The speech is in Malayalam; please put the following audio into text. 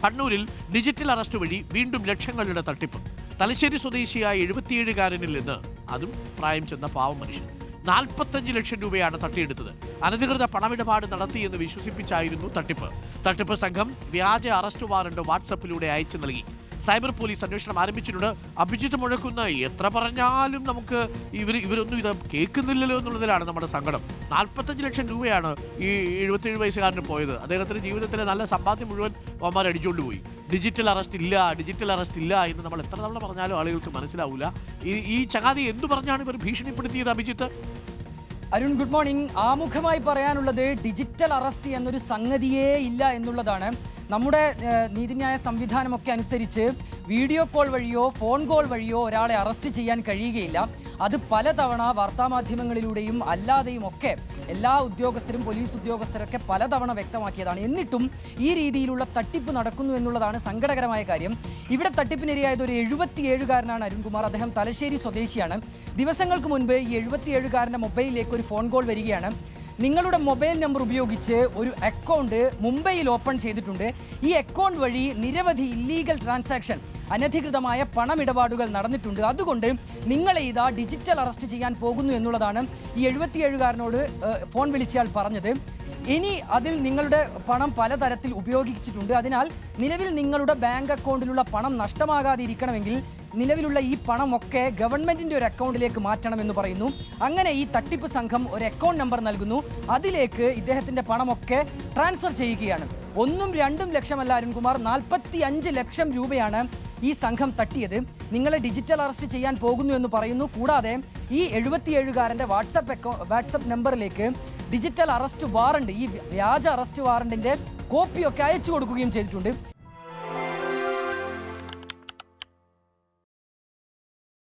കണ്ണൂരിൽ ഡിജിറ്റൽ അറസ്റ്റ് വഴി വീണ്ടും ലക്ഷങ്ങളുടെ തട്ടിപ്പ്. തലശ്ശേരി സ്വദേശിയായ 77-കാരനിൽ നിന്ന്, അതും പ്രായം ചെന്ന പാവം മനുഷ്യൻ, 45 ലക്ഷം രൂപയാണ് തട്ടിയെടുത്തത്. അനധികൃത പണമിടപാട് നടത്തിയെന്ന് വിശ്വസിപ്പിച്ചായിരുന്നു തട്ടിപ്പ്. തട്ടിപ്പ് സംഘം വ്യാജ അറസ്റ്റ് വാറണ്ട് വാട്സപ്പിലൂടെ അയച്ചു നൽകി. സൈബർ പോലീസ് അന്വേഷണം ആരംഭിച്ചിട്ടുണ്ട്. അഭിജിത്ത് മുഴക്കുന്ന എത്ര പറഞ്ഞാലും നമുക്ക് ഇവരൊന്നും ഇത് കേൾക്കുന്നില്ലല്ലോ എന്നുള്ളതിലാണ് നമ്മുടെ സങ്കടം. 45 ലക്ഷം രൂപയാണ് ഈ 77 വയസ്സുകാരന് പോയത്. അദ്ദേഹത്തിന്റെ ജീവിതത്തിലെ നല്ല സമ്പാദ്യം മുഴുവൻ അവന്മാർ അടിച്ചുകൊണ്ട് പോയി. ഡിജിറ്റൽ അറസ്റ്റ് ഇല്ല എന്ന് നമ്മൾ എത്ര തവണ പറഞ്ഞാലും ആളുകൾക്ക് മനസ്സിലാവില്ല. ഈ ചങ്ങാതി എന്തു പറഞ്ഞാണ് ഇവർ ഭീഷണിപ്പെടുത്തിയത്? Abhijith, Arun, good morning. ആമുഖമായി പറയാനുള്ളത് ഡിജിറ്റൽ അറസ്റ്റ് എന്നൊരു സംഗതിയേ ഇല്ല എന്നുള്ളതാണ്. നമ്മുടെ നീതിന്യായ സംവിധാനമൊക്കെ അനുസരിച്ച് വീഡിയോ കോൾ വഴിയോ ഫോൺ കോൾ വഴിയോ ഒരാളെ അറസ്റ്റ് ചെയ്യാൻ കഴിയുകയില്ല. അത് പലതവണ വാർത്താമാധ്യമങ്ങളിലൂടെയും അല്ലാതെയും ഒക്കെ എല്ലാ ഉദ്യോഗസ്ഥരും പോലീസ് ഉദ്യോഗസ്ഥരൊക്കെ പലതവണ വ്യക്തമാക്കിയതാണ്. എന്നിട്ടും ഈ രീതിയിലുള്ള തട്ടിപ്പ് നടക്കുന്നു എന്നുള്ളതാണ് സങ്കടകരമായ കാര്യം. ഇവിടെ തട്ടിപ്പിനിരയായത് ഒരു 77-കാരനാണ് അരുൺകുമാർ. അദ്ദേഹം തലശ്ശേരി സ്വദേശിയാണ്. ദിവസങ്ങൾക്ക് മുൻപ് ഈ 77-കാരൻ്റെ മൊബൈലിലേക്ക് ഒരു ഫോൺ കോൾ വരികയാണ്. നിങ്ങളുടെ മൊബൈൽ നമ്പർ ഉപയോഗിച്ച് ഒരു അക്കൗണ്ട് മുംബൈയിൽ ഓപ്പൺ ചെയ്തിട്ടുണ്ട്. ഈ അക്കൗണ്ട് വഴി നിരവധി ഇല്ലീഗൽ ട്രാൻസാക്ഷൻ, അനധികൃതമായ പണമിടപാടുകൾ നടന്നിട്ടുണ്ട്. അതുകൊണ്ട് നിങ്ങളെ ഇതാ ഡിജിറ്റൽ അറസ്റ്റ് ചെയ്യാൻ പോകുന്നു എന്നുള്ളതാണ് ഈ 77-കാരനോട് ഫോൺ വിളിച്ചയാൾ പറഞ്ഞത്. ഇനി അതിൽ നിങ്ങളുടെ പണം പലതരത്തിൽ ഉപയോഗിച്ചിട്ടുണ്ട്. അതിനാൽ നിലവിൽ നിങ്ങളുടെ ബാങ്ക് അക്കൗണ്ടിലുള്ള പണം നഷ്ടമാകാതിരിക്കണമെങ്കിൽ നിലവിലുള്ള ഈ പണമൊക്കെ ഗവൺമെൻറ്റിൻ്റെ ഒരു അക്കൗണ്ടിലേക്ക് മാറ്റണമെന്ന് പറയുന്നു. അങ്ങനെ ഈ തട്ടിപ്പ് സംഘം ഒരു അക്കൗണ്ട് നമ്പർ നൽകുന്നു. അതിലേക്ക് ഇദ്ദേഹത്തിൻ്റെ പണമൊക്കെ ട്രാൻസ്ഫർ ചെയ്യുകയാണ്. 1-2 ലക്ഷമല്ല അരുൺകുമാർ, 45 ലക്ഷം രൂപയാണ് ഈ സംഘം തട്ടിയത്. നിങ്ങളെ ഡിജിറ്റൽ അറസ്റ്റ് ചെയ്യാൻ പോകുന്നു എന്ന് പറയുന്നു. കൂടാതെ ഈ 77-കാരൻ്റെ വാട്സപ്പ് നമ്പറിലേക്ക് ഡിജിറ്റൽ അറസ്റ്റ് വാറണ്ട്, ഈ വ്യാജ അറസ്റ്റ് വാറണ്ടിൻ്റെ കോപ്പിയൊക്കെ അയച്ചു കൊടുക്കുകയും ചെയ്തിട്ടുണ്ട്.